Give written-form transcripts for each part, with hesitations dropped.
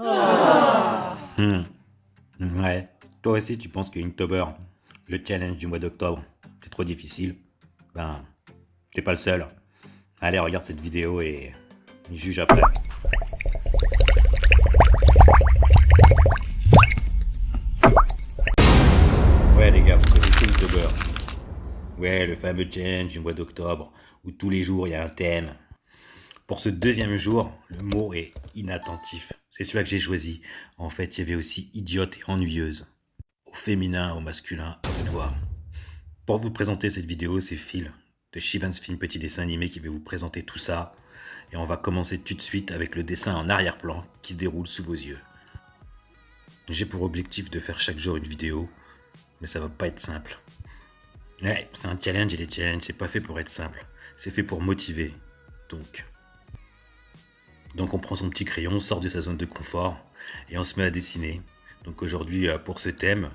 Hmm, ouais. Toi aussi, tu penses que Inktober, le challenge du mois d'octobre, c'est trop difficile? Ben, t'es pas le seul. Allez, regarde cette vidéo et juge après. Ouais, les gars, vous connaissez Inktober? Ouais, le fameux challenge du mois d'octobre, où tous les jours il y a un thème. Pour ce deuxième jour, le mot est inattentif. C'est celui que j'ai choisi. En fait, il y avait aussi idiote et ennuyeuse. Au féminin, au masculin, à vous de voir. Pour vous présenter cette vidéo, c'est Phil de Shivan's Film Petit Dessin Animé qui va vous présenter tout ça. Et on va commencer tout de suite avec le dessin en arrière-plan qui se déroule sous vos yeux. J'ai pour objectif de faire chaque jour une vidéo, mais ça va pas être simple. Ouais, c'est un challenge et les challenges, c'est pas fait pour être simple. C'est fait pour motiver. Donc on prend son petit crayon, on sort de sa zone de confort et on se met à dessiner. Donc aujourd'hui, pour ce thème,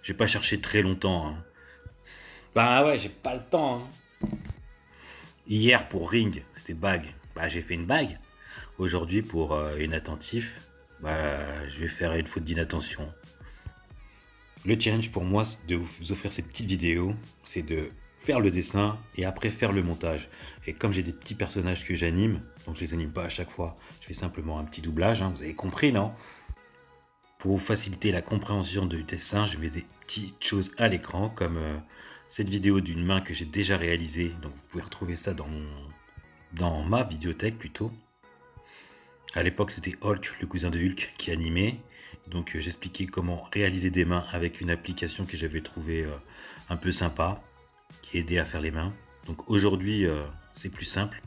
j'ai pas cherché très longtemps, hein. Bah ouais, j'ai pas le temps, hein. Hier pour Ring, c'était bague. Bah j'ai fait une bague. Aujourd'hui pour inattentif, bah je vais faire une faute d'inattention. Le challenge pour moi c'est de vous offrir ces petites vidéos, c'est de faire le dessin et après faire le montage. Et comme j'ai des petits personnages que j'anime, donc je les anime pas à chaque fois, je fais simplement un petit doublage, hein, vous avez compris, non? Pour vous faciliter la compréhension du dessin, je mets des petites choses à l'écran comme cette vidéo d'une main que j'ai déjà réalisée. Donc vous pouvez retrouver ça dans ma vidéothèque plutôt. À l'époque, c'était Hulk, le cousin de Hulk, qui animait. Donc j'expliquais comment réaliser des mains avec une application que j'avais trouvée un peu sympa, qui aidait à faire les mains. Donc aujourd'hui, c'est plus simple.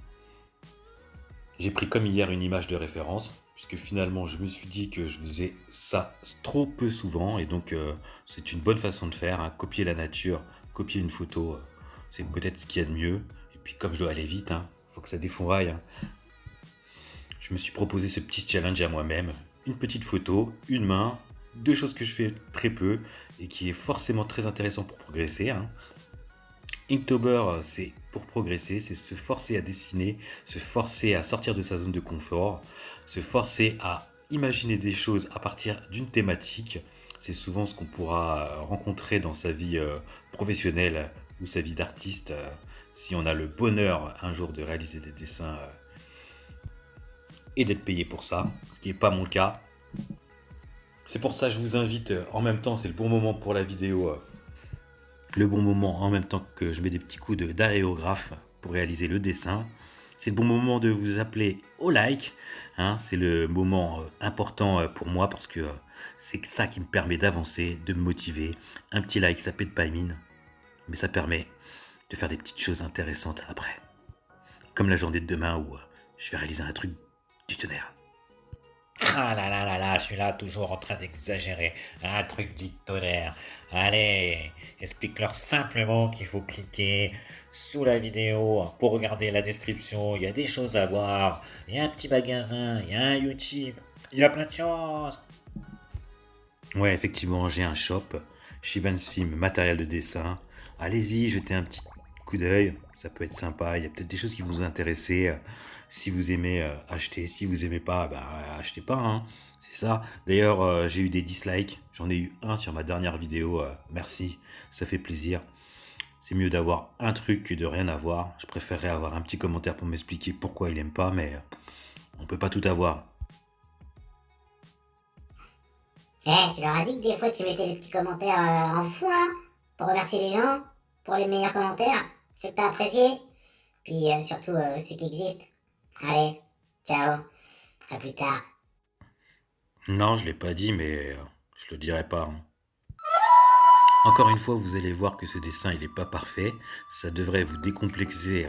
J'ai pris comme hier une image de référence, puisque finalement je me suis dit que je faisais ça trop peu souvent, et donc c'est une bonne façon de faire, hein. Copier la nature, copier une photo, c'est peut-être ce qu'il y a de mieux. Et puis comme je dois aller vite, hein, faut que ça défonraille, hein. Je me suis proposé ce petit challenge à moi-même, une petite photo, une main, deux choses que je fais très peu, et qui est forcément très intéressant pour progresser, hein. Inktober, c'est pour progresser, c'est se forcer à dessiner, se forcer à sortir de sa zone de confort, se forcer à imaginer des choses à partir d'une thématique. C'est souvent ce qu'on pourra rencontrer dans sa vie professionnelle ou sa vie d'artiste si on a le bonheur un jour de réaliser des dessins et d'être payé pour ça, ce qui n'est pas mon cas. C'est pour ça que je vous invite en même temps, c'est le bon moment pour la vidéo, le bon moment en même temps que je mets des petits coups d'aréographe pour réaliser le dessin. C'est le bon moment de vous appeler au like, hein, c'est le moment important pour moi parce que c'est ça qui me permet d'avancer, de me motiver. Un petit like, ça pète pas une mine, mais ça permet de faire des petites choses intéressantes après. Comme la journée de demain où je vais réaliser un truc du tonnerre. Ah là là là là, je suis là toujours en train d'exagérer. Un truc du tonnerre. Allez, explique-leur simplement qu'il faut cliquer sous la vidéo pour regarder la description. Il y a des choses à voir. Il y a un petit magasin, il y a un YouTube. Il y a plein de choses. Ouais, effectivement, j'ai un shop, Shivan's Film, matériel de dessin. Allez-y, jetez un petit coup d'œil, ça peut être sympa. Il y a peut-être des choses qui vous intéressent. Si vous aimez, achetez. Si vous aimez pas, bah, achetez pas, hein. C'est ça. D'ailleurs, j'ai eu des dislikes. J'en ai eu un sur ma dernière vidéo. Merci, ça fait plaisir. C'est mieux d'avoir un truc que de rien avoir. Je préférerais avoir un petit commentaire pour m'expliquer pourquoi il aime pas, mais on peut pas tout avoir. Tu leur as dit que des fois tu mettais des petits commentaires en fou là, pour remercier les gens, pour les meilleurs commentaires, ceux que t'as appréciés, puis surtout ceux qui existent. Allez, ciao, à plus tard. Non, je l'ai pas dit, mais je le dirai pas, hein. Encore une fois, vous allez voir que ce dessin, il n'est pas parfait. Ça devrait vous décomplexer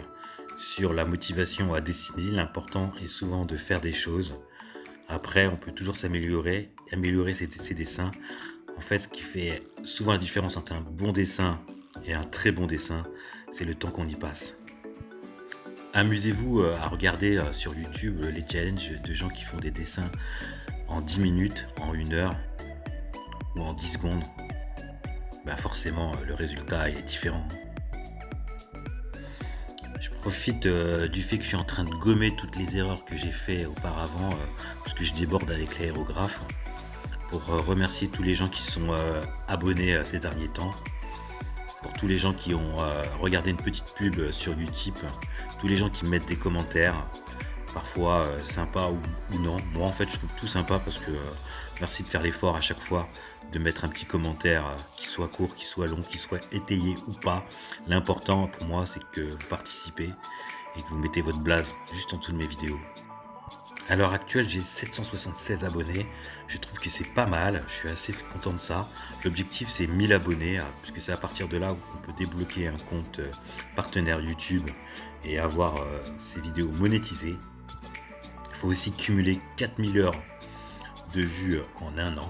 sur la motivation à dessiner. L'important est souvent de faire des choses. Après, on peut toujours s'améliorer, améliorer ses dessins. En fait, ce qui fait souvent la différence entre un bon dessin et un très bon dessin, c'est le temps qu'on y passe. Amusez-vous à regarder sur YouTube les challenges de gens qui font des dessins en 10 minutes, en 1 heure ou en 10 secondes. Ben forcément, le résultat est différent. profite du fait que je suis en train de gommer toutes les erreurs que j'ai fait auparavant, parce que je déborde avec l'aérographe, pour remercier tous les gens qui sont abonnés ces derniers temps, pour tous les gens qui ont regardé une petite pub sur Utip, tous les gens qui me mettent des commentaires, parfois sympas ou non. Moi en fait je trouve tout sympa parce que merci de faire l'effort à chaque fois de mettre un petit commentaire, qui soit court, qui soit long, qui soit étayé ou pas. L'important pour moi c'est que vous participez et que vous mettez votre blaze juste en dessous de mes vidéos. À l'heure actuelle, j'ai 776 abonnés. Je trouve que c'est pas mal. Je suis assez content de ça. L'objectif, c'est 1000 abonnés, puisque c'est à partir de là où on peut débloquer un compte partenaire YouTube et avoir ses vidéos monétisées. Il faut aussi cumuler 4000 heures de vues en un an.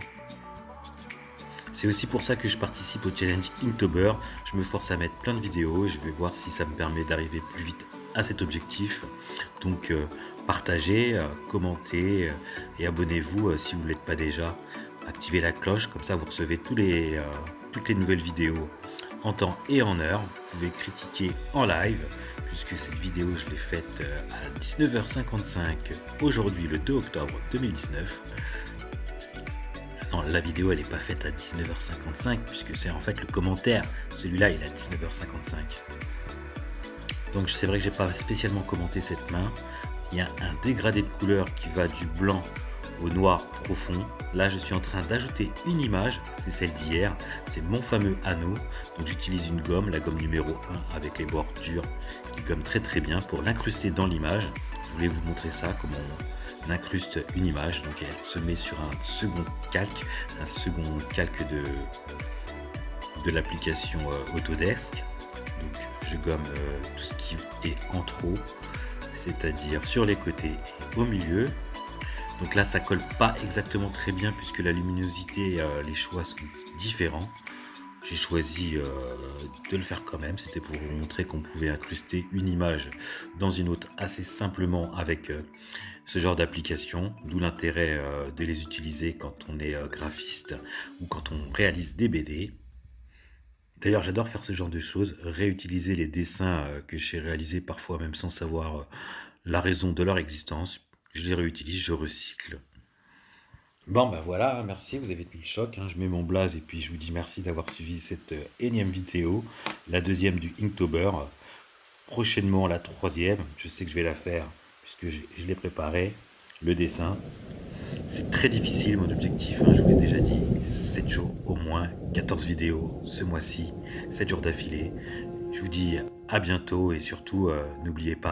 C'est aussi pour ça que je participe au challenge Inktober. Je me force à mettre plein de vidéos et je vais voir si ça me permet d'arriver plus vite à cet objectif. Donc partagez, commentez et abonnez-vous si vous ne l'êtes pas déjà. Activez la cloche, comme ça vous recevez toutes les nouvelles vidéos en temps et en heure. Vous pouvez critiquer en live, puisque cette vidéo je l'ai faite à 19h55 aujourd'hui le 2 octobre 2019. Non, la vidéo elle n'est pas faite à 19h55 puisque c'est en fait le commentaire, celui-là il est à 19h55. Donc c'est vrai que j'ai pas spécialement commenté cette main. Il y a un dégradé de couleur qui va du blanc au noir profond. Là je suis en train d'ajouter une image, c'est celle d'hier, c'est mon fameux anneau. Donc j'utilise une gomme, la gomme numéro 1 avec les bordures qui gomme très très bien pour l'incruster dans l'image. Je voulais vous montrer ça, comment on incruste une image. Donc elle se met sur un second calque de l'application Autodesk. Donc je gomme tout ce qui est en trop, c'est-à-dire sur les côtés et au milieu. Donc là ça colle pas exactement très bien puisque la luminosité, les choix sont différents. J'ai choisi de le faire quand même, c'était pour vous montrer qu'on pouvait incruster une image dans une autre assez simplement avec ce genre d'application, d'où l'intérêt de les utiliser quand on est graphiste ou quand on réalise des BD. D'ailleurs j'adore faire ce genre de choses, réutiliser les dessins que j'ai réalisés parfois même sans savoir la raison de leur existence. Je les réutilise, je recycle. Bon ben voilà, merci, vous avez tenu le choc, je mets mon blaze et puis je vous dis merci d'avoir suivi cette énième vidéo, la deuxième du Inktober, prochainement la troisième, je sais que je vais la faire puisque je l'ai préparé, le dessin. C'est très difficile mon objectif, je vous l'ai déjà dit, 7 jours au moins, 14 vidéos ce mois-ci, 7 jours d'affilée. Je vous dis à bientôt et surtout n'oubliez pas